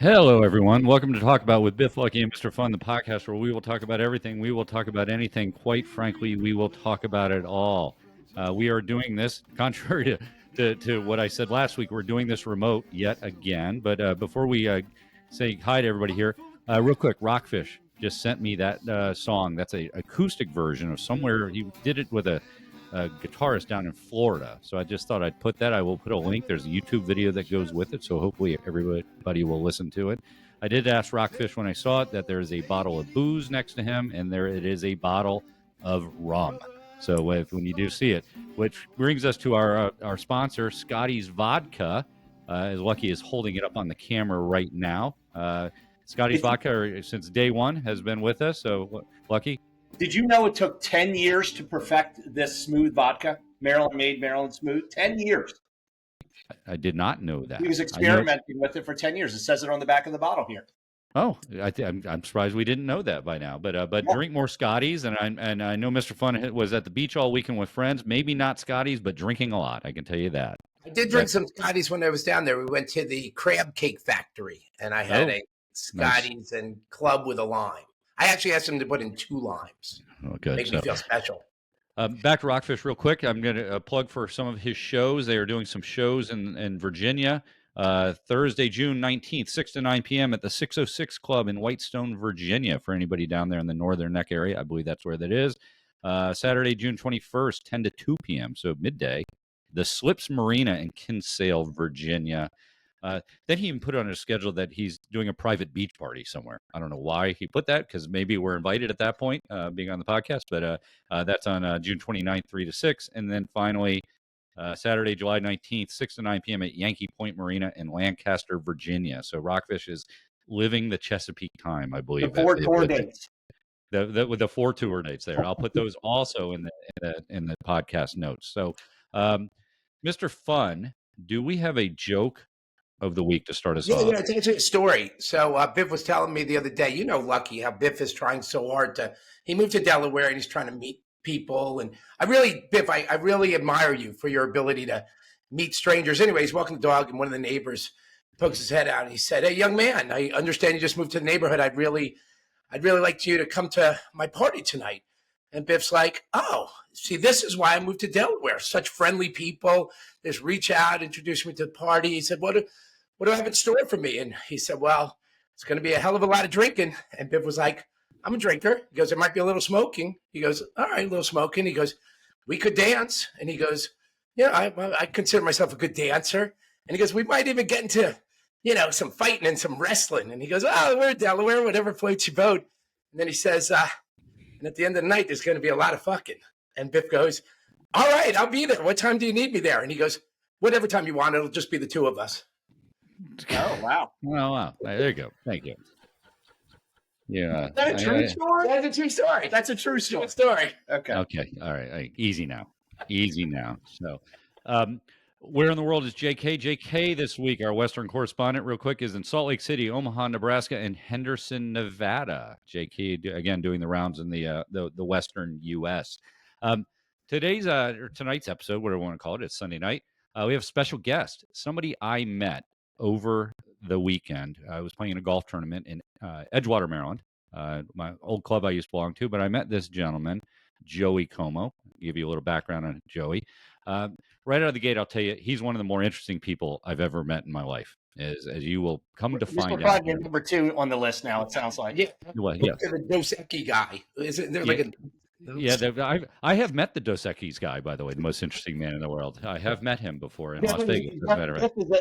Hello, everyone. Welcome to Talk About with Biff, Lucky, and Mr. Fun, the podcast where we will talk about everything. We will talk about anything. Quite frankly, we will talk about it all. We are doing this, contrary to what I said last week, we're doing this remote yet again. But before we say hi to everybody here, real quick, Rockfish just sent me that song. That's a acoustic version of somewhere. He did it with a guitarist down in Florida. So I just thought I'd put that. I will put a link. There's a YouTube video that goes with it. So hopefully everybody will listen to it. I did ask Rockfish when I saw it that there is a bottle of booze next to him, and there it is a bottle of rum. So when you do see it, which brings us to our sponsor, Scotty's Vodka. As Lucky is holding it up on the camera right now. Scotty's Vodka, since day one, has been with us. So Lucky. Did you know it took 10 years to perfect this smooth vodka? Maryland made, Maryland smooth. 10 years. I did not know that. He was experimenting with it for 10 years. It says it on the back of the bottle here. Oh, I'm surprised we didn't know that by now. But yeah. Drink more Scotties, and I know Mr. Fun was at the beach all weekend with friends. Maybe not Scotties, but drinking a lot. I can tell you that. I did drink some Scotties when I was down there. We went to the crab cake factory, and I had a Scotties and club with a lime. I actually asked him to put in 2 limes. Oh, good. Make me feel special. Back to Rockfish real quick. I'm going to plug for some of his shows. They are doing some shows in Virginia. Thursday, June 19th, 6 to 9 p.m. at the 606 Club in Whitestone, Virginia, for anybody down there in the Northern Neck area. I believe that's where that is. Saturday, June 21st, 10 to 2 p.m., so midday. The Slips Marina in Kinsale, Virginia. Then he even put on his schedule that he's doing a private beach party somewhere. I don't know why he put that, because maybe we're invited at that point, being on the podcast. But that's on June 29th, 3 to 6. And then finally, Saturday, July 19th, 6 to 9 p.m. at Yankee Point Marina in Lancaster, Virginia. So Rockfish is living the Chesapeake time, I believe. The 4 tour dates. With the 4 tour dates there. I'll put those also in the podcast notes. So, Mr. Fun, do we have a joke of the week to start us off? Yeah, it's actually a story. So Biff was telling me the other day, Lucky, how Biff is trying so hard he moved to Delaware and he's trying to meet people. And Biff, I really admire you for your ability to meet strangers. Anyways, walking the dog and one of the neighbors pokes his head out and he said, "Hey, young man, I understand you just moved to the neighborhood. I'd really like you to come to my party tonight." And Biff's like, "Oh, see, this is why I moved to Delaware. Such friendly people. Just reach out, introduce me to the party." He said, What do I have in store for me? And he said, "Well, it's going to be a hell of a lot of drinking." And Biff was like, "I'm a drinker." He goes, "There might be a little smoking." He goes, "All right, a little smoking." He goes, "We could dance." And he goes, "Yeah, I consider myself a good dancer." And he goes, "We might even get into, some fighting and some wrestling." And he goes, "Oh, we're in Delaware, whatever floats your boat." And then he says, "And at the end of the night, there's going to be a lot of fucking." And Biff goes, "All right, I'll be there. What time do you need me there?" And he goes, "Whatever time you want. It'll just be the 2 of us." Oh, wow. Oh, wow. There you go. Thank you. Yeah. Is that a true story? That's a true story. That's a true story. Okay. All right. Easy now. So, where in the world is JK? JK this week, our Western correspondent, real quick, is in Salt Lake City, Omaha, Nebraska, and Henderson, Nevada. JK, again, doing the rounds in the Western U.S. Tonight's episode, whatever you want to call it, it's Sunday night. We have a special guest, somebody I met over the weekend. I was playing a golf tournament in Edgewater, Maryland, my old club I used to belong to, but I met this gentleman, Joey Como. I'll give you a little background on Joey. Right out of the gate, I'll tell you, he's one of the more interesting people I've ever met in my life, as you will come to find out. You're number 2 on the list now, it sounds like. Yeah. Well, yes. The Dos Equis guy. Isn't there like a... Yeah, I have met the Dos Equis guy, by the way, the most interesting man in the world. I have met him before in Las Vegas.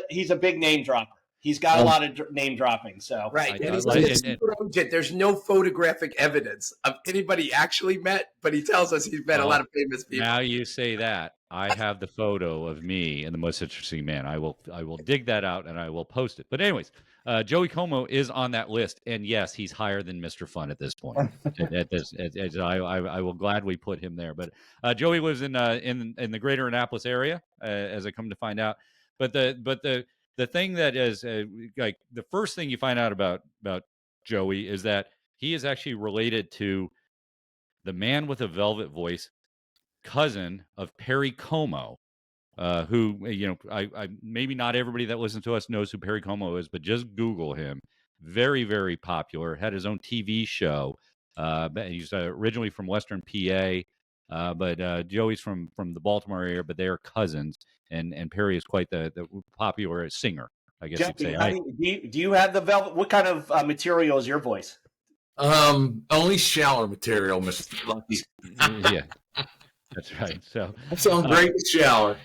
He's a big name dropper. He's got a lot of name dropping. So right, there's no photographic evidence of anybody actually met, but he tells us he's met a lot of famous people. Now you say that, I have the photo of me and the most interesting man. I will dig that out and I will post it. But anyways, Joey Como is on that list, and yes, he's higher than Mr. Fun at this point. I will gladly put him there. But Joey lives in the greater Annapolis area, as I come to find out. But the thing that is like the first thing you find out about Joey is that he is actually related to the man with a velvet voice, cousin of Perry Como, who, I maybe not everybody that listens to us knows who Perry Como is, but just Google him. very, very popular, had his own TV show. But he's originally from Western PA, but Joey's from the Baltimore area, but they are cousins. And Perry is quite the popular singer, I guess you'd Jackie, say. how do you have the velvet? What kind of material is your voice? Only shower material, Mr. Lucky. Yeah, that's right. So I sound great in the shower.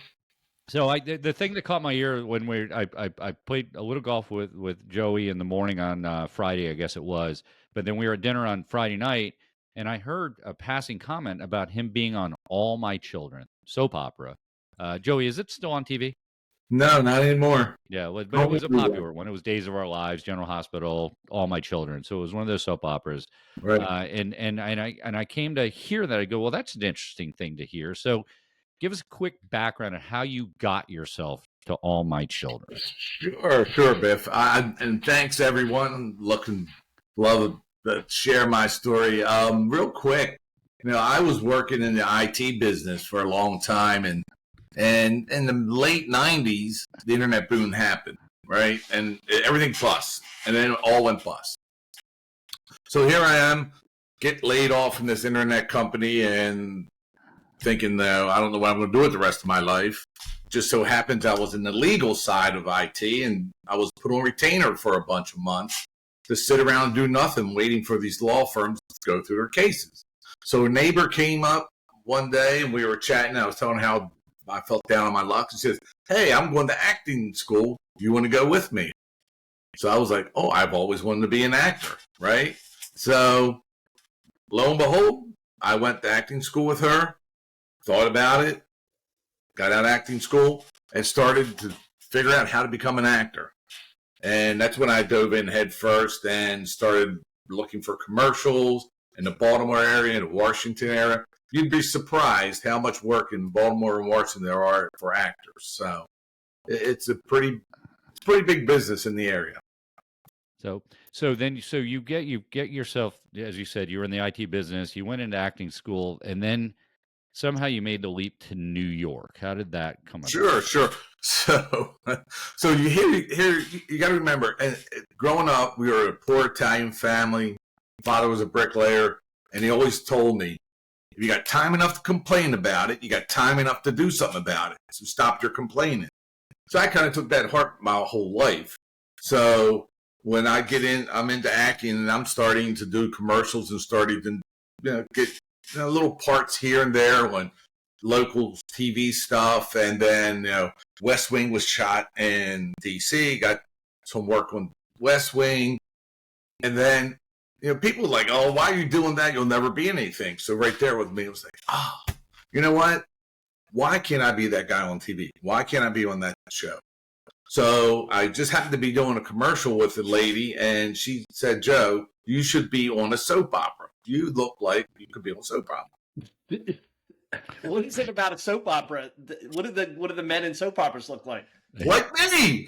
So the thing that caught my ear when I played a little golf with Joey in the morning on Friday, I guess it was, but then we were at dinner on Friday night, and I heard a passing comment about him being on All My Children soap opera. Joey, is it still on TV? No, not anymore. Yeah, but it was a popular one. It was Days of Our Lives, General Hospital, All My Children. So it was one of those soap operas. Right. And I came to hear that. I go, well, that's an interesting thing to hear. So give us a quick background on how you got yourself to All My Children. Sure, Biff. And thanks everyone. Love to share my story. Real quick, I was working in the IT business for a long time, and in the late '90s, the internet boom happened, right? And everything bust, and then it all went bust. So here I am, get laid off from this internet company, and thinking, though, I don't know what I'm going to do with the rest of my life. Just so happens I was in the legal side of IT, and I was put on retainer for a bunch of months to sit around and do nothing, waiting for these law firms to go through their cases. So a neighbor came up one day, and we were chatting. I was telling how I felt down on my luck. She says, "Hey, I'm going to acting school. Do you want to go with me?" So I was like, "Oh, I've always wanted to be an actor," right? So lo and behold, I went to acting school with her. Thought about it, got out of acting school, and started to figure out how to become an actor. And that's when I dove in head first and started looking for commercials in the Baltimore area and the Washington area. You'd be surprised how much work in Baltimore and Washington there are for actors. So it's a pretty big business in the area. So you get yourself, as you said, you were in the IT business, you went into acting school, and then somehow you made the leap to New York. How did that come about? Sure. So you got to remember, and growing up, we were a poor Italian family. Father was a bricklayer, and he always told me, if you got time enough to complain about it, you got time enough to do something about it. So stop your complaining. So I kind of took that to heart my whole life. So when I'm into acting, and I'm starting to do commercials and starting to get little parts here and there on local TV stuff. And then, West Wing was shot in DC, got some work on West Wing. And then, people were like, "Oh, why are you doing that? You'll never be anything." So right there with me, it was like, you know what? Why can't I be that guy on TV? Why can't I be on that show? So I just happened to be doing a commercial with a lady, and she said, "Joe, you should be on a soap opera. You look like you could be on a soap opera." What is it about a soap opera? What do the men in soap operas look like? Like me.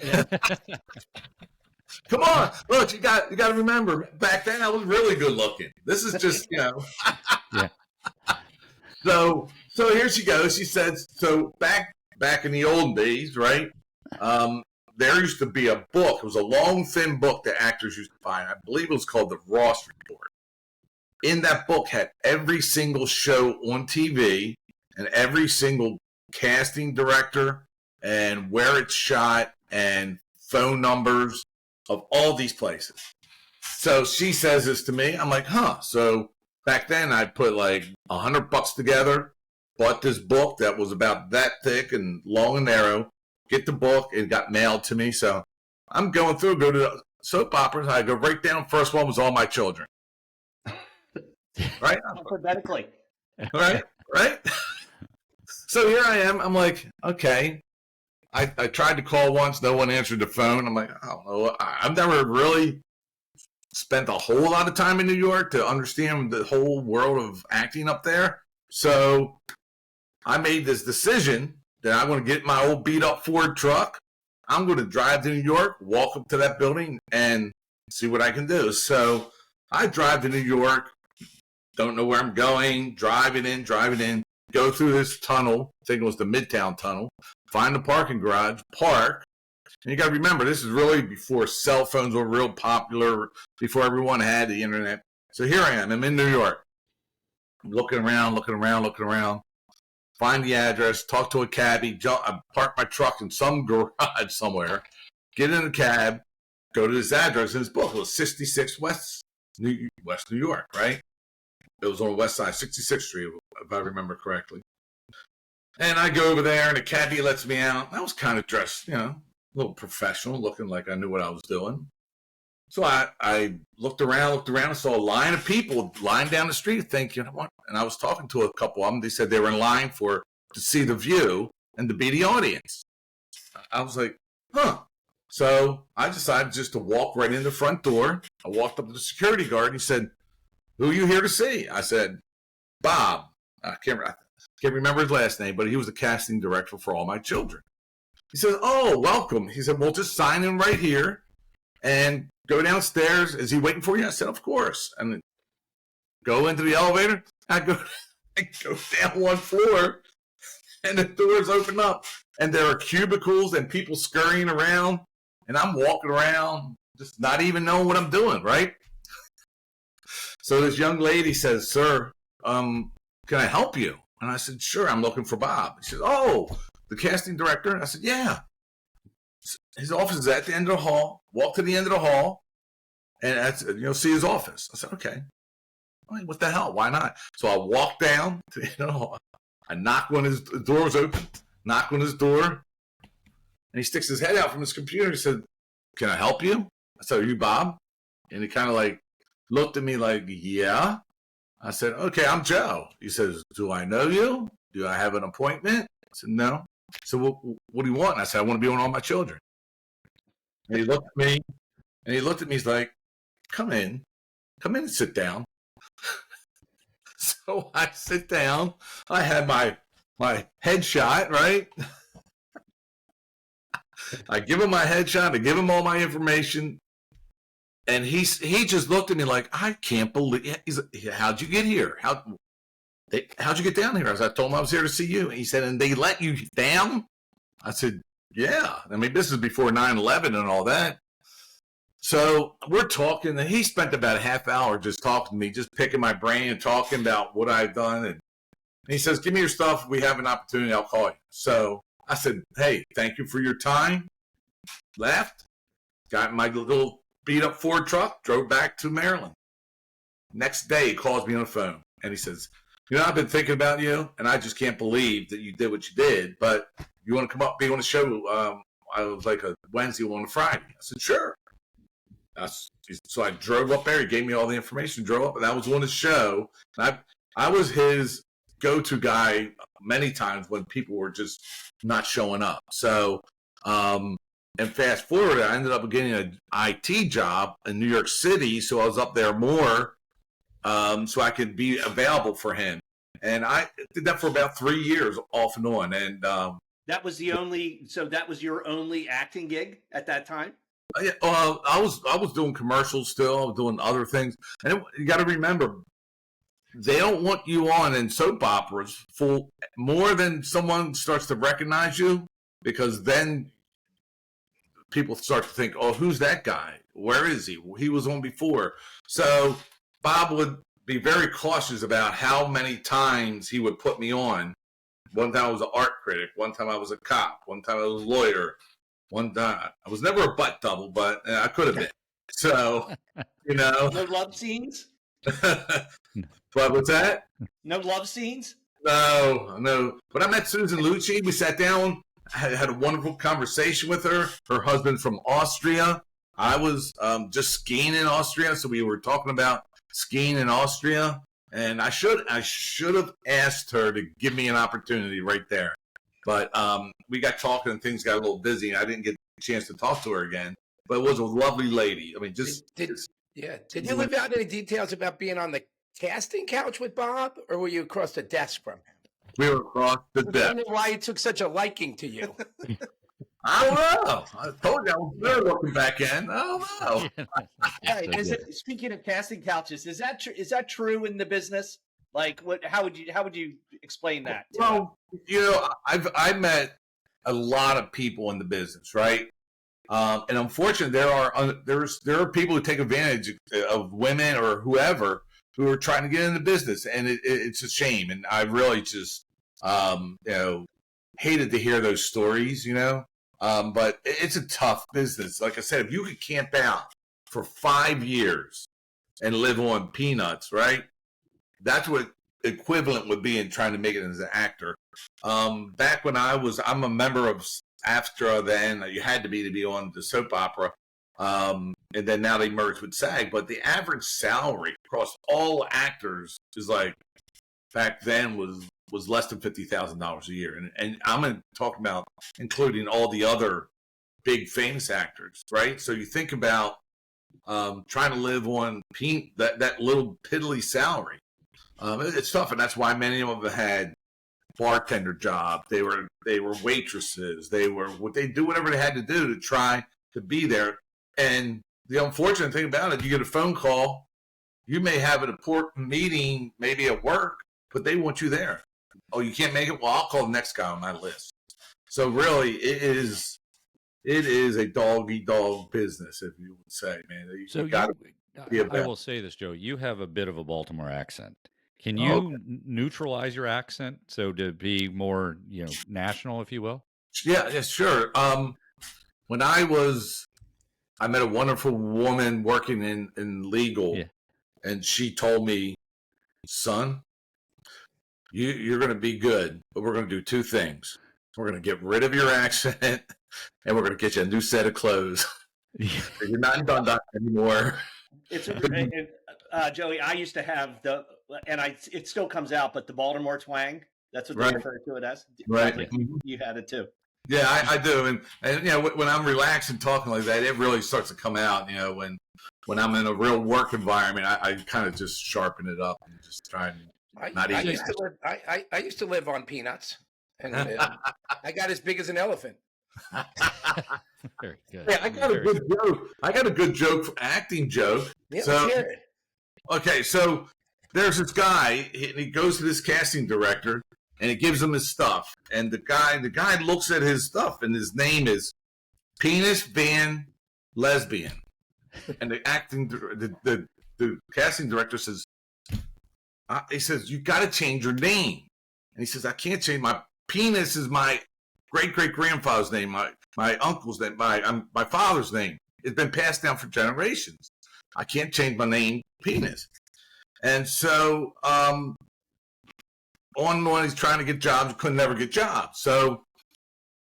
Come on, look, you got to remember, back then I was really good looking. This is just, Yeah. So here she goes. She says, so back in the old days, right? There used to be a book. It was a long, thin book that actors used to find. I believe it was called the Ross Report. In that book had every single show on TV and every single casting director and where it's shot and phone numbers of all these places. So she says this to me. I'm like, huh. So back then I put like $100 together, bought this book that was about that thick and long and narrow, get the book, it got mailed to me. So I'm go to the soap operas. I go right down. First one was All My Children. Right? Alphabetically. Right? So here I am. I'm like, okay. I tried to call once. No one answered the phone. I'm like, I don't know. I've never really spent a whole lot of time in New York to understand the whole world of acting up there. So I made this decision that I'm going to get my old beat up Ford truck. I'm going to drive to New York, walk up to that building, and see what I can do. So I drive to New York. Don't know where I'm going, driving in, go through this tunnel, I think it was the Midtown Tunnel, find the parking garage, park, And you got to remember, this is really before cell phones were real popular, before everyone had the internet. So here I am. I'm in New York. I'm looking around. Find the address, talk to a cabbie, I park my truck in some garage somewhere, get in the cab, go to this address, and this book was 66 West New York, right? It was on the west side, 66th Street, if I remember correctly. And I go over there, and the cabbie lets me out. I was kind of dressed, a little professional, looking like I knew what I was doing. So I looked around, and saw a line of people lying down the street thinking, what? And I was talking to a couple of them. They said they were in line to see the view and to be the audience. I was like, huh. So I decided just to walk right in the front door. I walked up to the security guard, and he said, who are you here to see? I said, Bob. I can't remember his last name, but he was the casting director for All My Children. He said, oh, welcome. He said, well, just sign in right here and go downstairs. Is he waiting for you? I said, of course. And go into the elevator. I go down one floor, and the doors open up, and there are cubicles and people scurrying around, and I'm walking around just not even knowing what I'm doing, right? So this young lady says, sir, can I help you? And I said, sure, I'm looking for Bob. He says, oh, the casting director? I said, yeah. His office is at the end of the hall. Walk to the end of the hall, and see his office. I said, okay. What the hell? Why not? So I walk down to the end of the hall. I knock when his door was open. Knock on his door, and he sticks his head out from his computer. He said, can I help you? I said, are you Bob? And he kind of like looked at me like, yeah. I said, okay, I'm Joe. He says, do I know you? Do I have an appointment? I said, no. So what do you want? And I said, I want to be on All My Children. And he looked at me, He's like, come in and sit down. So I sit down. I had my headshot, right? I give him my headshot. I give him all my information. And he just looked at me like, I can't believe. He's like, how'd you get here? How'd you get down here? I told him I was here to see you. And he said, and they let you down? I said, yeah. I mean, this is before 9/11 and all that. So we're talking, and he spent about a half hour just talking to me, just picking my brain and talking about what I've done. And he says, give me your stuff. If we have an opportunity, I'll call you. So I said, hey, thank you for your time. Left, got my little beat-up Ford truck, drove back to Maryland. Next day, he calls me on the phone, and he says, I've been thinking about you, and I just can't believe that you did what you did, but you want to come up, be on the show? I was like a Wednesday, one Friday. I said, sure. So I drove up there. He gave me all the information, drove up, and that was on his show. And I was his go-to guy many times when people were just not showing up. So, and fast forward, I ended up getting an IT job in New York City, so I was up there more, so I could be available for him. And I did that for about 3 years, off and on. And that was your only acting gig at that time? I was doing commercials still. I was doing other things. And you got to remember, they don't want you on in soap operas for more than someone starts to recognize you, because then people start to think, oh, who's that guy? Where is he? He was on before. So Bob would be very cautious about how many times he would put me on. One time I was an art critic. One time I was a cop. One time I was a lawyer. One time I was never a butt double, but I could have been. So, No love scenes? But what's that? No love scenes? No. But I met Susan Lucci. We sat down, had a wonderful conversation with her. Her husband from Austria. I was just skiing in Austria, so we were talking about skiing in Austria. And I should have asked her to give me an opportunity right there. But we got talking and things got a little busy, and I didn't get a chance to talk to her again. But it was a lovely lady. I mean, Did you leave out any details about being on the casting couch with Bob, or were you across the desk from him? We were across the I don't desk. know why he took such a liking to you. I don't know. I told you I was better looking back in. I don't know. Hey, speaking of casting couches, is that true in the business? Like, how would you explain that? Well, I met a lot of people in the business, right? And unfortunately, there are people who take advantage of women or whoever who are trying to get in the business, and it's a shame. And I really just hated to hear those stories, but it's a tough business. Like I said, if you could camp out for 5 years and live on peanuts, right? That's what equivalent would be in trying to make it as an actor. Back when I'm a member of AFTRA then. You had to be on the soap opera. And then now they merged with SAG. But the average salary across all actors is like, back then was less than $50,000 a year. And I'm talking about including all the other big famous actors, right? So you think about trying to live on that little piddly salary. It's tough, and that's why many of them had bartender jobs. They were waitresses. They do whatever they had to do to try to be there. And the unfortunate thing about it, you get a phone call. You may have an important meeting, maybe at work, but they want you there. Oh, you can't make it? Well, I'll call the next guy on my list. So really, it is a dog-eat-dog business, if you would say, man. I will say this, Joe. You have a bit of a Baltimore accent. Can you neutralize your accent so to be more, national, if you will? Yeah, sure. When I met a wonderful woman working in legal, and she told me, son, you're going to be good, but we're going to do two things. We're going to get rid of your accent, and we're going to get you a new set of clothes. You're not in Dundalk anymore. Joey, I used to have it still comes out, but the Baltimore twang, that's what they refer to it as. Right. Like you had it too. Yeah, I do. And when I'm relaxed and talking like that, it really starts to come out, when I'm in a real work environment, I kind of just sharpen it up and just try and I used to live on peanuts, and I got as big as an elephant. Very good. Yeah, I got a good joke. I got a good joke for acting joke. Yeah, let's hear it. Okay, so there's this guy, and he goes to this casting director, and he gives him his stuff. And the guy looks at his stuff, and his name is Penis Van Lesbian. And the casting director says, he says, you got to change your name. And he says, I can't change. My penis is my great-great-grandfather's name, my uncle's name, my father's name. It's been passed down for generations. I can't change my name, Penis. And so when he's trying to get jobs, could never get jobs. So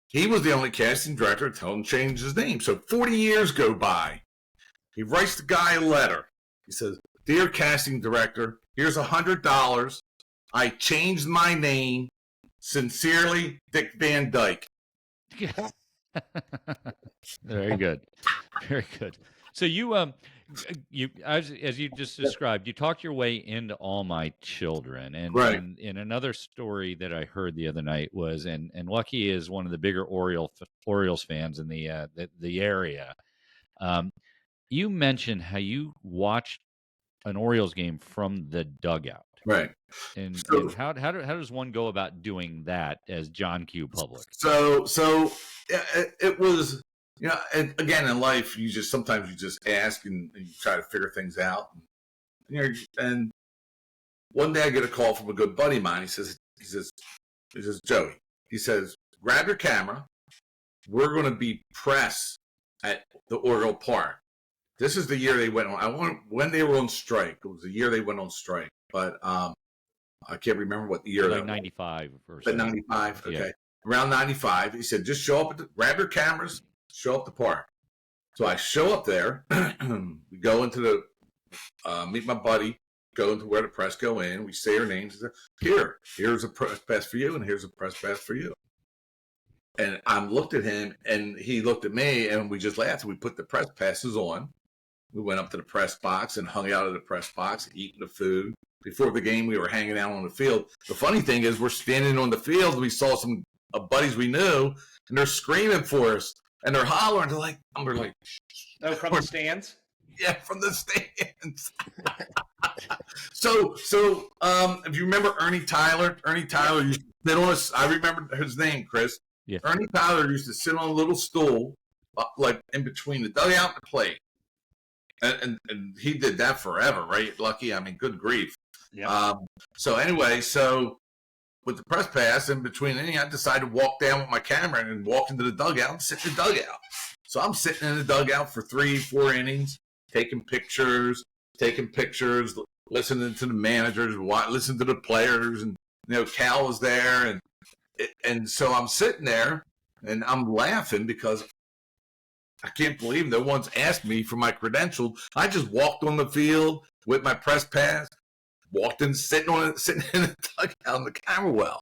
he was the only casting director to tell him to change his name. So 40 years go by. He writes the guy a letter. He says, dear casting director, here's $100. I changed my name. Sincerely, Dick Van Dyke. Very good. Very good. So you as you just described, you talked your way into All My Children, and right. And in another story that I heard the other night was, and Lucky is one of the bigger Orioles fans in the area. You mentioned how you watched an Orioles game from the dugout, right? And how does one go about doing that as John Q. Public? So it was. And again, in life, sometimes you just ask and you try to figure things out. And one day I get a call from a good buddy of mine. He says, Joey, he says, grab your camera. We're going to be press at the Oriole Park. This is the year they went on. When they were on strike. It was the year they went on strike. But I can't remember what the year. Like 95 or something. 95, okay. Yeah. Around 95. He said, just show up, grab your cameras. Show up the park. So I show up there. We go into the meet my buddy. Go into where the press go in. We say our names. Here's a press pass for you, and here's a press pass for you. And I looked at him, and he looked at me, and we just laughed. We put the press passes on. We went up to the press box and hung out at the press box, eating the food. Before the game, we were hanging out on the field. The funny thing is, we're standing on the field. We saw some buddies we knew, and they're screaming for us. And they're hollering. They're like, oh, from the stands? Yeah, from the stands. So, if you remember Ernie Tyler used to sit on I remember his name, Chris. Yeah. Ernie Tyler used to sit on a little stool like in between the dugout and the plate. And he did that forever, right? Lucky, I mean, good grief. Yeah. So anyway, so with the press pass in between inning, I decided to walk down with my camera and walk into the dugout and sit in the dugout. So I'm sitting in the dugout for 3-4 innings, taking pictures, listening to the managers, listening to the players, and Cal was there, and so I'm sitting there and I'm laughing because I can't believe no one's asked me for my credentials. I just walked on the field with my press pass, walked in, sitting in the dugout in the camera well.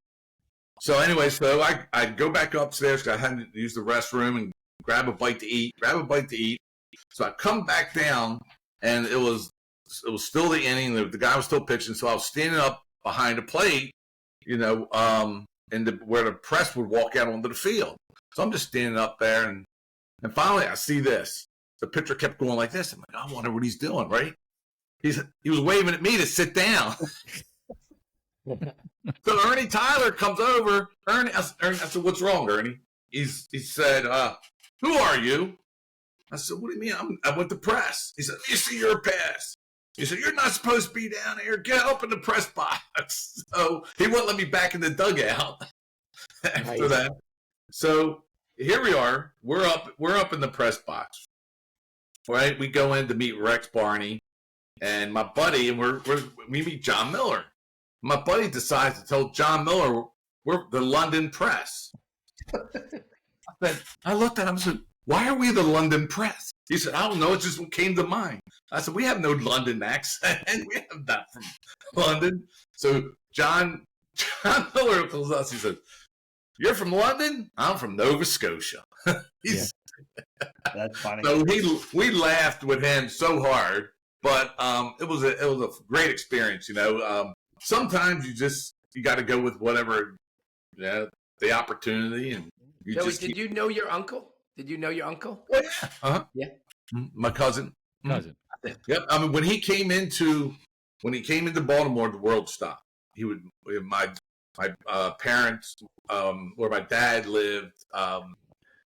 So anyway, so I go back upstairs because I had to use the restroom and grab a bite to eat. So I come back down, and it was still the inning. The guy was still pitching, so I was standing up behind the plate, where the press would walk out onto the field. So I'm just standing up there, and finally I see this. The pitcher kept going like this. I'm like, I wonder what he's doing, right? He was waving at me to sit down. So Ernie Tyler comes over. Ernie, I said, what's wrong, Ernie? He said, who are you? I said, what do you mean? I'm with the press. He said, you see your pass. He said, you're not supposed to be down here. Get up in the press box. So he wouldn't let me back in the dugout after that. So here we are. We're up in the press box. Right? We go in to meet Rex Barney and my buddy, and we meet John Miller. My buddy decides to tell John Miller we're the London Press. I looked at him and said, why are we the London Press? He said, I don't know. It's just what came to mind. I said, we have no London accent. We have not from London. So John Miller tells us, he said, you're from London? I'm from Nova Scotia. That's funny. So we laughed with him so hard, but it was a great experience. Sometimes you got to go with whatever, the opportunity, and Joey, did you know your uncle? Did you know your uncle? Oh, yeah. Uh-huh. Yeah. My cousin. Cousin. Yep. I mean, when he came into Baltimore, the world stopped. My parents, where my dad lived,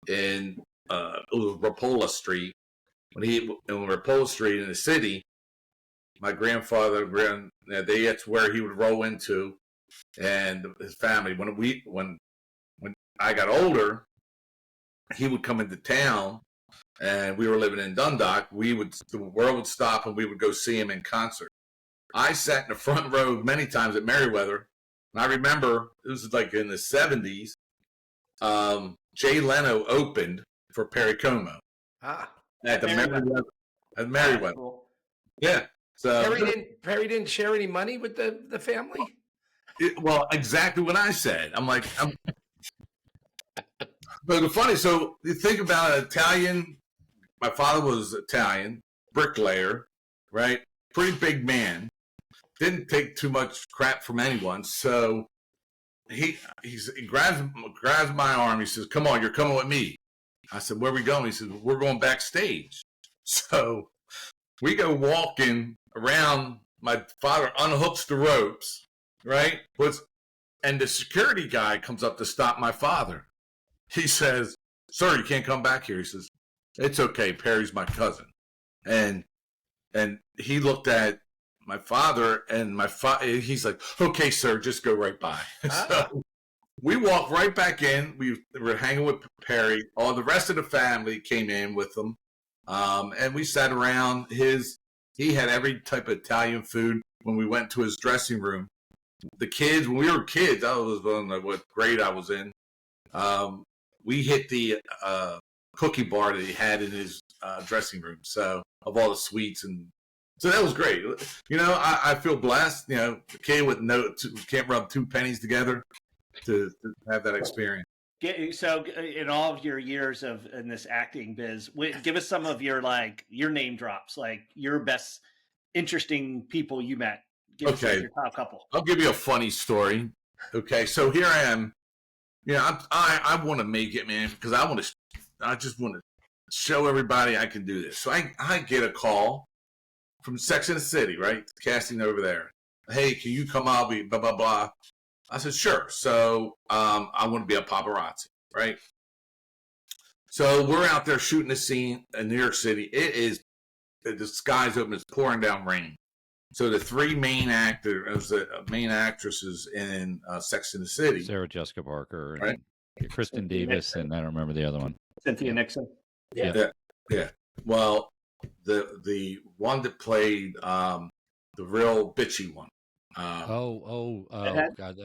in Rapola Street. In Rapola Street in the city, my grandfather, that's where he would roll into, and his family. When I got older, he would come into town, and we were living in Dundalk. The world would stop, and we would go see him in concert. I sat in the front row many times at Merriweather, and I remember it was like in the 70s. Jay Leno opened for Perry Como at the Merriweather. Cool. Yeah. So Perry didn't share any money with the family. Well, exactly what I said. But the funny, so you think about an Italian. My father was Italian, bricklayer, right? Pretty big man. Didn't take too much crap from anyone. So he grabs my arm. He says, "Come on, you're coming with me." I said, "Where are we going?" He says, "We're going backstage." So we go walking around. My father unhooks the ropes, right? And the security guy comes up to stop my father. He says, "Sir, you can't come back here." He says, "It's okay. Perry's my cousin." And he looked at my father, and he's like, "Okay, sir, just go right by." So we walked right back in. We were hanging with Perry. All the rest of the family came in with them, and we sat around. He had every type of Italian food. When we went to his dressing room, the kids, when we were kids, I was what grade I was in. We hit the cookie bar that he had in his dressing room. So of all the sweets, and so that was great. I feel blessed. The kid can't rub two pennies together to have that experience. So in all of your years in this acting biz, give us some of your name drops, like your best interesting people you met. Give us your top couple. I'll give you a funny story. Okay, so here I am. I want to make it, man, because I just want to show everybody I can do this. So I get a call from Sex and the City, right? Casting over there. Hey, can you come out? Blah, blah, blah. I said, sure. So I want to be a paparazzi, right? So we're out there shooting a scene in New York City. The sky's open. It's pouring down rain. So the three main actresses in Sex and the City, Sarah Jessica Parker, right? And Kristen Davis, and I don't remember the other one. Cynthia Nixon. Yeah. Well, the one that played the real bitchy one. God,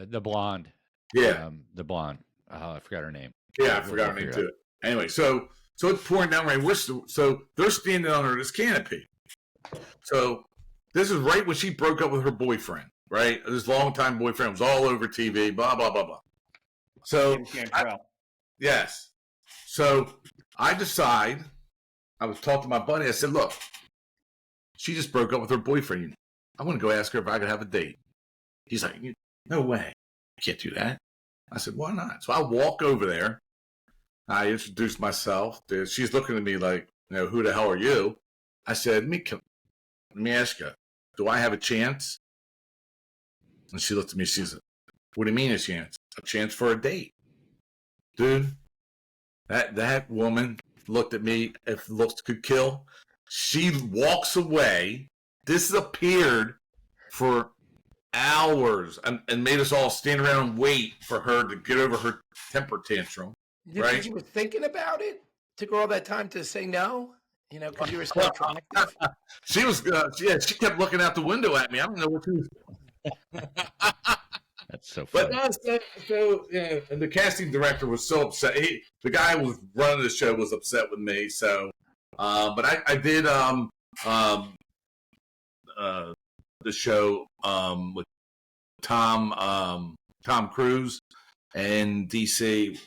the blonde. Yeah, the blonde. I forgot her name. yeah, I forgot her name too. Anyway, so it's pouring down rain. So they're standing under this canopy. So this is right when she broke up with her boyfriend, right? This longtime boyfriend was all over TV, blah blah blah blah. So yes. So I decide. I was talking to my buddy. I said, "Look, she just broke up with her boyfriend. I want to go ask her if I could have a date." He's like, "No way, I can't do that." I said, "Why not?" So I walk over there. I introduced myself. She's looking at me like, "Who the hell are you?" I said, "Let me ask you, do I have a chance?" And she looked at me. She said, "What do you mean a chance? A chance for a date?" Dude, that woman looked at me. If looks could kill, she walks away, disappeared for hours, and made us all stand around and wait for her to get over her temper tantrum. You think you were thinking about it? Took all that time to say no? Because you were so attractive? She was, she kept looking out the window at me. I don't know what she was. That's so funny. But and the casting director was so upset. The guy who was running the show was upset with me. So, but I did the show with Tom Cruise and DC.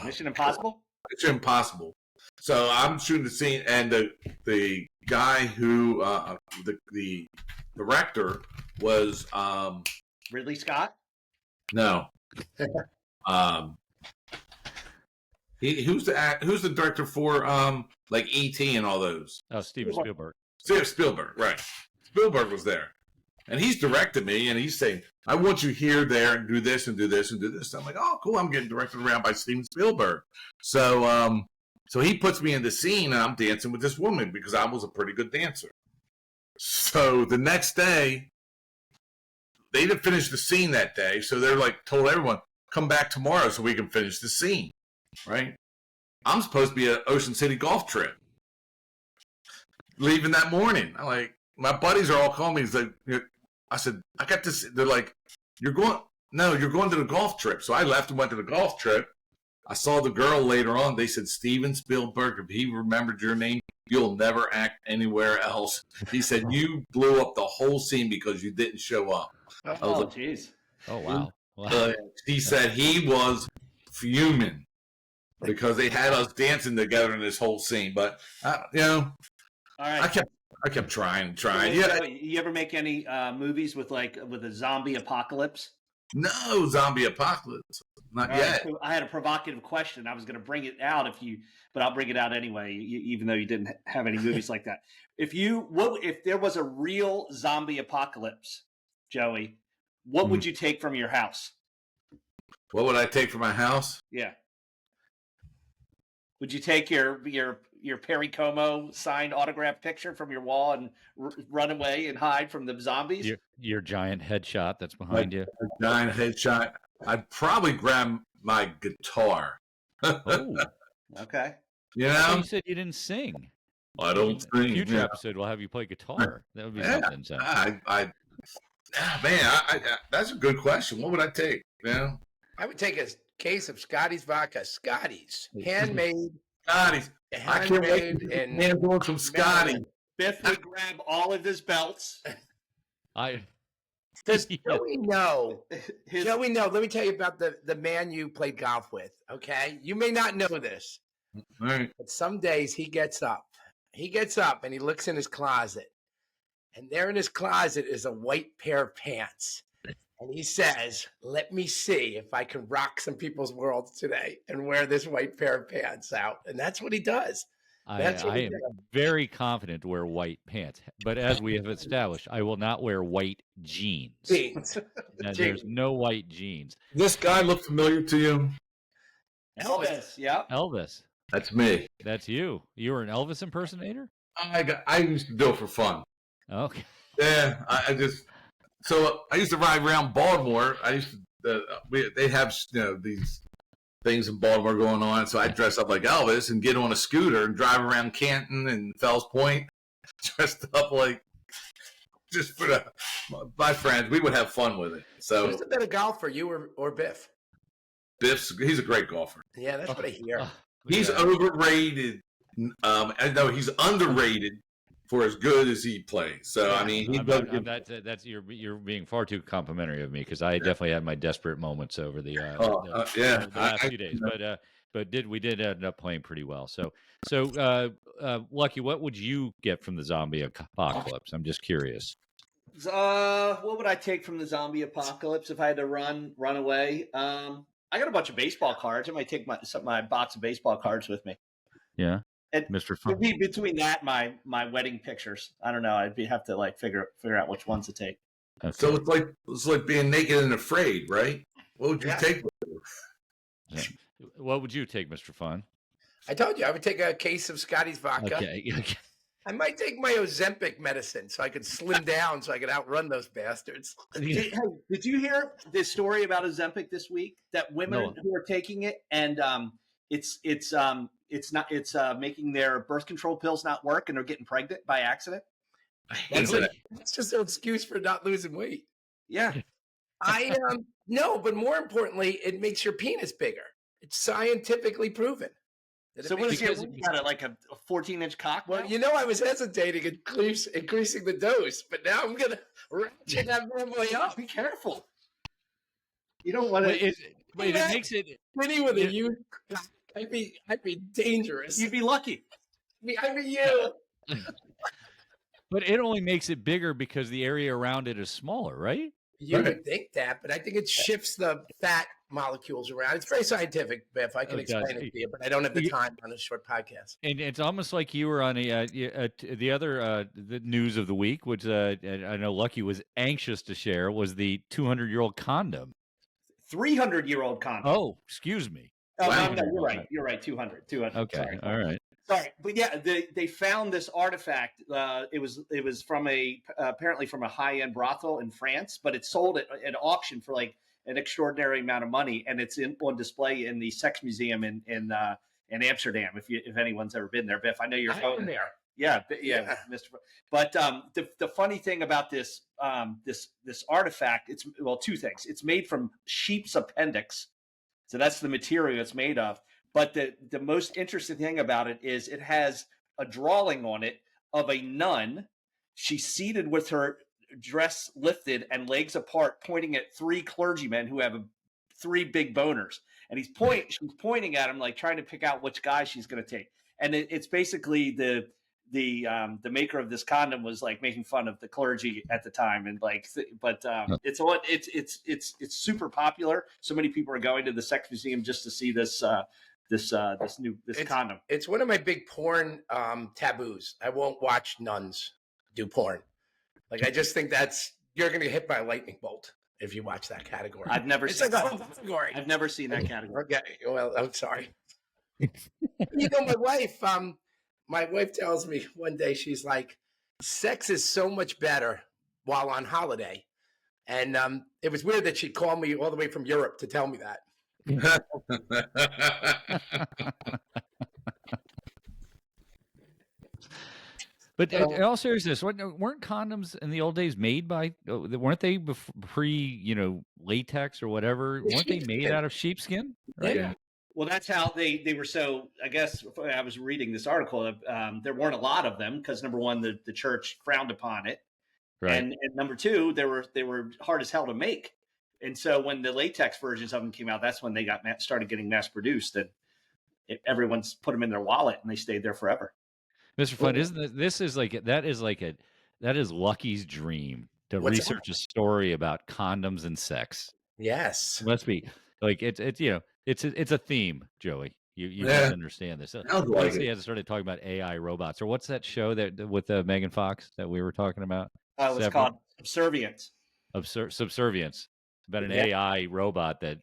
Mission Impossible. Mission Impossible. So I'm shooting the scene, and the guy who the director was Ridley Scott. No. Who's the director for like E.T. and all those? Oh, Steven Spielberg. Spielberg, right? Spielberg was there, and he's directed me, and he's saying, "I want you here, there, and do this, and do this, and do this." I'm like, "Oh, cool! I'm getting directed around by Steven Spielberg." So, so he puts me in the scene, and I'm dancing with this woman because I was a pretty good dancer. So the next day, they didn't finish the scene that day, so they're like, told everyone, "Come back tomorrow so we can finish the scene." Right? I'm supposed to be at Ocean City golf trip. Leaving that morning. I'm like, my buddies are all calling me. He's like, I said, "I got this." They're like, you're going to the golf trip." So I left and went to the golf trip. I saw the girl later on. They said, "Steven Spielberg, if he remembered your name, you'll never act anywhere else." He said, "You blew up the whole scene because you didn't show up." Oh, jeez. Oh, wow. He said he was fuming because they had us dancing together in this whole scene. But all right, I kept trying. Yeah. You ever make any movies with a zombie apocalypse? No zombie apocalypse, not yet. So I had a provocative question. I was going to bring it out but I'll bring it out anyway, even though you didn't have any movies like that. If there was a real zombie apocalypse, Joey, what would you take from your house? What would I take from my house? Yeah. Would you take your Perry Como signed autograph picture from your wall and run away and hide from the zombies? Your giant headshot that's behind you. A giant headshot. I'd probably grab my guitar. Oh, okay. You know, you said you didn't sing. I don't sing. Future episode, we'll have you play guitar. That would be something. So. That's a good question. What would I take? I would take a case of Scotty's vodka. Scotty's handmade. Scotty's. I can't wait to get hands on some Scotty. Biff would grab all of his belts. Does Joey know? Joey know. Let me tell you about the man you played golf with. Okay, you may not know this, right. But some days he gets up. He gets up and he looks in his closet, and there in his closet is a white pair of pants. And he says, "Let me see if I can rock some people's worlds today and wear this white pair of pants out." And that's what he does. I am very confident to wear white pants. But as we have established, I will not wear white jeans. There's no white jeans. This guy look familiar to you? Elvis. Yep. Elvis. That's me. That's you. You were an Elvis impersonator? I used to do it for fun. Okay. Yeah, I just so I used to ride around Baltimore. I used to they have these things in Baltimore going on, so I dress up like Elvis and get on a scooter and drive around Canton and Fells Point, dressed up like just for my friends. We would have fun with it. So who's the better golfer, you or Biff? He's a great golfer. Yeah, that's what I hear. He's overrated. I know he's underrated for as good as he plays. So I mean, that's you're being far too complimentary of me, because I definitely had my desperate moments over the last few days. But we did end up playing pretty well. So Lucky, what would you get from the zombie apocalypse? I'm just curious. What would I take from the zombie apocalypse if I had to run away? I got a bunch of baseball cards. I might take my box of baseball cards with me. Yeah. And Mr. Fun. Between that, my wedding pictures. I don't know. I'd have to like figure out which ones to take. Okay. So it's like being naked and afraid, right? What would you take? Yeah. What would you take, Mr. Fun? I told you I would take a case of Scotty's vodka. Okay. I might take my Ozempic medicine so I could slim down so I could outrun those bastards. Did you hear this story about Ozempic this week? That women who are taking it and it's making their birth control pills not work and they're getting pregnant by accident. That's just an excuse for not losing weight. Yeah. No, but more importantly, it makes your penis bigger. It's scientifically proven. So what is your got it like a 14-inch cock? Well, I was hesitating increasing the dose, but now I'm gonna ratchet that bad boy up. Be careful. You don't want to. But it makes it skinny with a youth. I'd be dangerous. You'd be lucky. I'd be you. But it only makes it bigger because the area around it is smaller, right? You would think that, but I think it shifts the fat molecules around. It's very scientific, Biff. I can explain it to you, but I don't have the time on a short podcast. And it's almost like you were on the other the news of the week, which I know Lucky was anxious to share, was the 200-year-old condom. 300-year-old condom. Oh, excuse me. Oh, wow. No, you're right. You're right. 200. Okay. Sorry. All right. Sorry, but yeah, they found this artifact. It was from apparently from a high-end brothel in France, but it's sold at auction for like an extraordinary amount of money, and it's on display in the Sex Museum in Amsterdam. If anyone's ever been there, Biff, I know you're going there. Yeah, Mr. But the funny thing about this artifact, it's two things. It's made from sheep's appendix, so that's the material it's made of. But the most interesting thing about it is it has a drawing on it of a nun. She's seated with her dress lifted and legs apart, pointing at three clergymen who have three big boners. And she's pointing at him, like trying to pick out which guy she's going to take. And it's basically the maker of this condom was like making fun of the clergy at the time, and it's super popular. So many people are going to the Sex Museum just to see this condom. It's one of my big porn taboos. I won't watch nuns do porn. Like, I just think you're going to get hit by a lightning bolt if you watch that category. I've never seen that category. I've never seen that category. Okay, well, I'm sorry. My wife tells me one day, she's like, sex is so much better while on holiday. And it was weird that she'd call me all the way from Europe to tell me that. But in all seriousness, weren't condoms in the old days made by? Weren't they pre latex or whatever? Weren't they made out of sheepskin? Right? Yeah. Well, that's how they were. So I guess I was reading this article. There weren't a lot of them because number one, the church frowned upon it, right. And number two, they were hard as hell to make. And so when the latex versions of them came out, that's when they started getting mass produced, and everyone's put them in their wallet, and they stayed there forever. Mr. Fun, that is Lucky's dream to research a story about condoms and sex. Yes, let's be like it's a theme, Joey. You must understand this. He hasn't started talking about AI robots, or what's that show that with Megan Fox that we were talking about? It's called Subservience. Subservience. About an AI robot that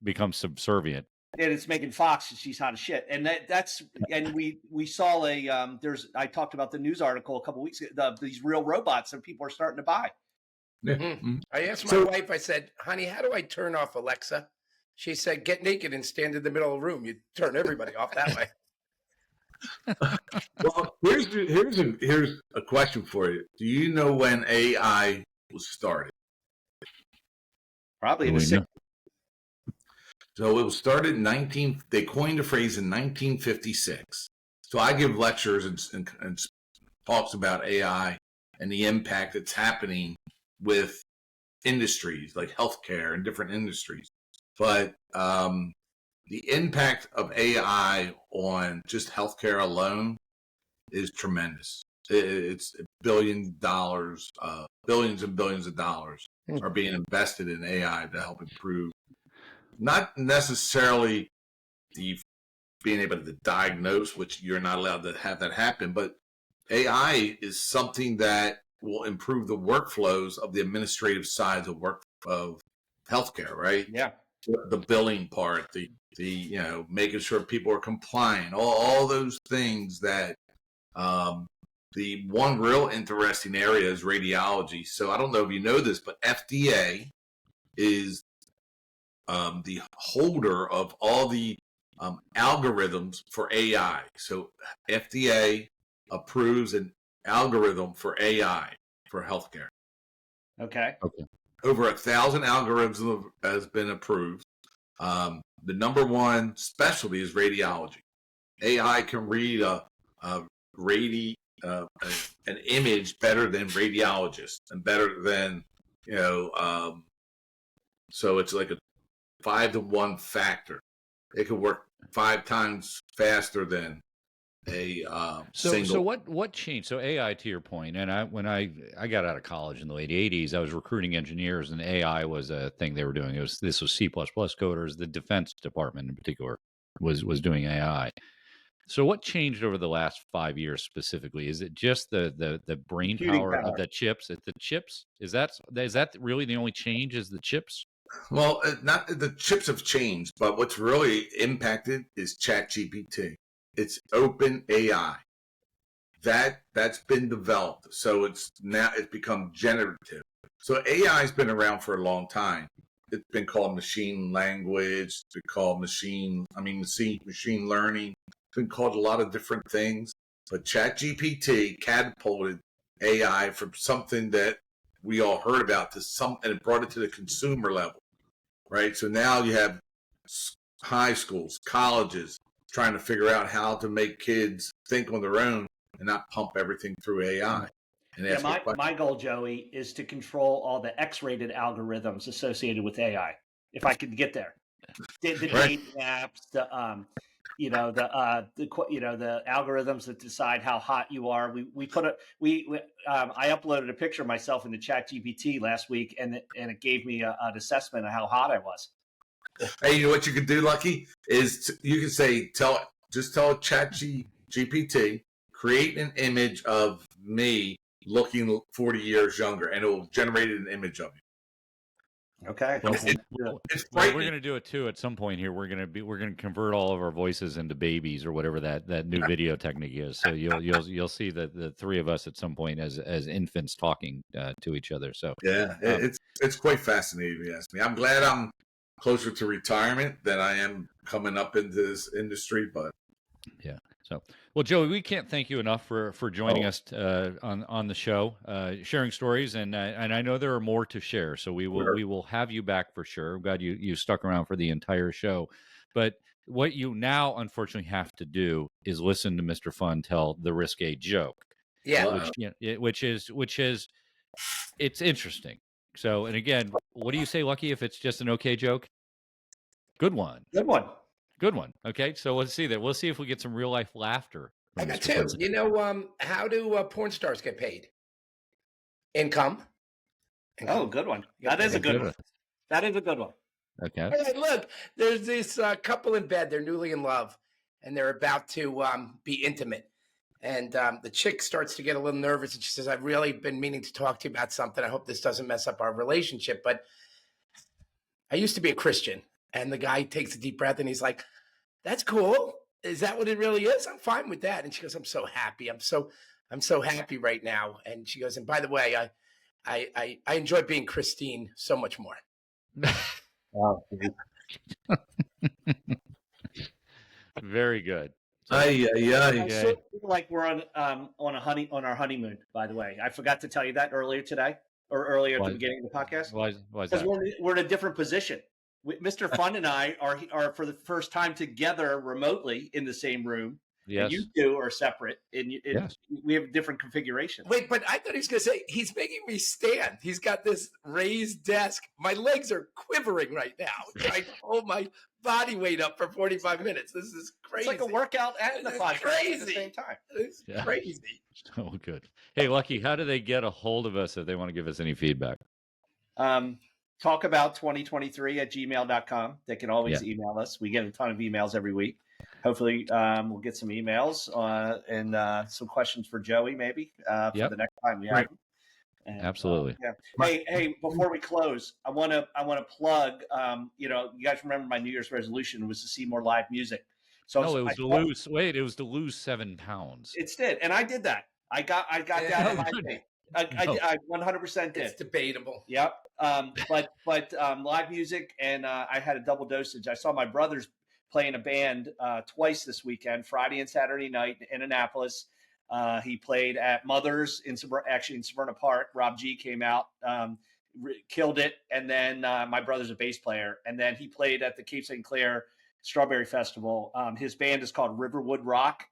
becomes subservient. and it's making Fox, and she's hot as shit. And we saw I talked about the news article a couple weeks ago, these real robots that people are starting to buy. Yeah. I asked my wife, I said, honey, how do I turn off Alexa? She said, get naked and stand in the middle of the room. You turn everybody off that way. Well, here's a question for you. Do you know when AI was started? Probably in the 60s. So it was started they coined the phrase in 1956. So I give lectures and talks about AI and the impact it's happening with industries like healthcare and different industries. But the impact of AI on just healthcare alone is tremendous. It's billions and billions of dollars are being invested in AI to help improve, not necessarily being able to diagnose, which you're not allowed to have that happen, but AI is something that will improve the workflows of the administrative side of healthcare, right? Yeah. The billing part, the making sure people are compliant, all those things that the one real interesting area is radiology. So I don't know if you know this, but FDA is the holder of all the algorithms for AI. So FDA approves an algorithm for AI for healthcare. Okay. Over 1,000 algorithms has been approved. The number one specialty is radiology. AI can read an image better than radiologists and better than so it's like a 5-to-1 factor. It could work 5 times faster than a single. So what changed? So AI, to your point, and when I got out of college in the late '80s, I was recruiting engineers, and AI was a thing they were doing. This was C++ coders. The Defense Department in particular was doing AI. So what changed over the last 5 years specifically? Is it just the brain power of the chips? The chips? Is that really the only change? Is the chips? Well, not the chips have changed, but what's really impacted is ChatGPT. It's open AI. That's been developed, so it's become generative. So AI has been around for a long time. It's been called machine language. It's been called machine learning. It's been called a lot of different things. But ChatGPT catapulted AI from something that we all heard about and it brought it to the consumer level, right? So now you have high schools, colleges trying to figure out how to make kids think on their own and not pump everything through AI. And my goal, Joey, is to control all the X-rated algorithms associated with AI. If I could get there, the dating apps, the algorithms that decide how hot you are. I uploaded a picture of myself into ChatGPT last week, and it gave me an assessment of how hot I was. Hey, you know what you could do, Lucky, is you can say tell ChatGPT create an image of me looking 40 years younger, and it will generate an image of you. Okay. Well, we're going to do it too at some point here. We're going to convert all of our voices into babies or whatever that new video technique is. So you'll see the three of us at some point as infants talking to each other. So yeah, it's quite fascinating if you ask me. I'm glad I'm closer to retirement than I am coming up into this industry, but yeah. So, well, Joey, we can't thank you enough for joining us on the show, sharing stories, and I know there are more to share. So we will have you back for sure. I'm glad you stuck around for the entire show. But what you now unfortunately have to do is listen to Mr. Fun tell the risque joke. Yeah, which is it's interesting. So, and again, what do you say, Lucky? If it's just an okay joke, good one. Good one. Okay, so let's see that. We'll see if we get some real life laughter. I got two. You know, how do porn stars get paid? Income. Oh, good one. That is a good one. That is a good one. Okay. Hey, look, there's this couple in bed. They're newly in love, and they're about to be intimate. And the chick starts to get a little nervous, and she says, "I've really been meaning to talk to you about something. I hope this doesn't mess up our relationship, but I used to be a Christian, And the guy takes a deep breath and he's like, that's cool. Is that what it really is? I'm fine with that. And she goes, I'm so happy. I'm so happy right now. And she goes, and by the way, I enjoy being Christine so much more. Wow. Very good. So, Ay, ay, ay. I still feel like we're on our honeymoon. By the way, I forgot to tell you that earlier today or earlier at the beginning of the podcast. why is Because that? we're in a different position. Mr. Fun and I are for the first time together remotely in the same room. Yes. And you two are separate, and Yes. we have different configurations. Wait, but I thought he was going to say he's making me stand. He's got this raised desk. My legs are quivering right now. I hold my body weight up for 45 minutes. This is crazy. It's like a workout and the This is podcast crazy. at the same time. It's Yeah. crazy. Oh, good. Hey, Lucky, how do they get a hold of us if they want to give us any feedback? Talk about 2023 at gmail.com. They can always Yeah. email us. We get a ton of emails every week. Hopefully, we'll get some emails and some questions for Joey, maybe for Yep. the next time we have Right. him. And, Absolutely. yeah. Hey, before we close, I want to plug. You guys remember my New Year's resolution was to see more live music. So No, it was to lose. Wait, it was to lose 7 pounds. It did, and I did that. I got down to my weight. I 100% did. It's debatable. Yep. But live music, and I had a double dosage. I saw my brothers play in a band twice this weekend, Friday and Saturday night in Annapolis. He played at Mother's in Severna Park. Rob G came out, killed it, and then my brother's a bass player, and then he played at the Cape St. Clair Strawberry Festival. His band is called Riverwood Rock.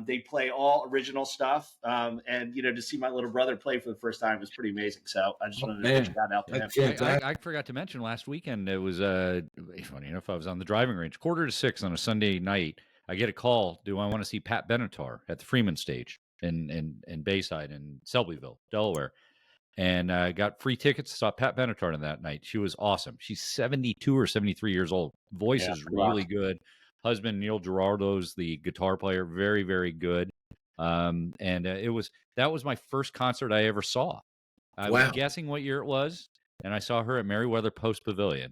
They play all original stuff, and to see my little brother play for the first time was pretty amazing. So I just wanted to put that out to him. I forgot to mention last weekend it was funny enough. I was on the driving range 5:45 on a Sunday night. I get a call. Do I want to see Pat Benatar at the Freeman Stage in Bayside in Selbyville, Delaware? And I got free tickets to saw Pat Benatar that night. She was awesome. She's 72 or 73 years old. Voice is really good. Husband Neil Girardo's the guitar player, very, very good. And that was my first concert I ever saw. I was guessing what year it was, and I saw her at Merriweather Post Pavilion.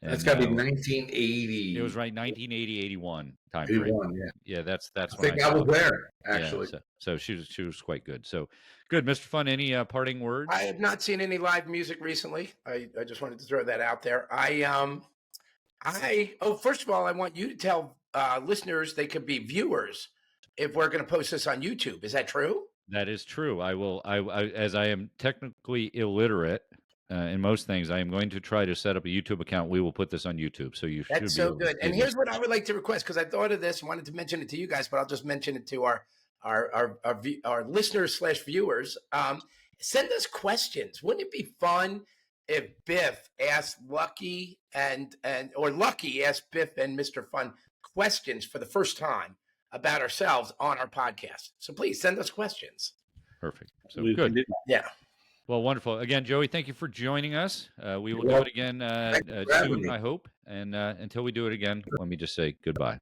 That's got to be 1980. It was right 1980, 81 time 81, frame. yeah. That's I when think I was there actually. Yeah, so she was quite good. So good, Mr. Fun. Any parting words? I have not seen any live music recently. I just wanted to throw that out there. First of all, I want you to tell listeners they could be viewers if we're going to post this on YouTube. Is that true? That is true. I will. As I am technically illiterate in most things, I am going to try to set up a YouTube account. We will put this on YouTube, so you should. That's so good. And here's what I would like to request, because I thought of this and wanted to mention it to you guys, but I'll just mention it to our listeners / viewers. Send us questions. Wouldn't it be fun if Biff asked Lucky or Lucky asked Biff and Mr. Fun questions for the first time about ourselves on our podcast? So please send us questions. Perfect. So good. Yeah. Well, wonderful. Again, Joey, thank you for joining us. We will do it again soon, I hope. And until we do it again, let me just say goodbye.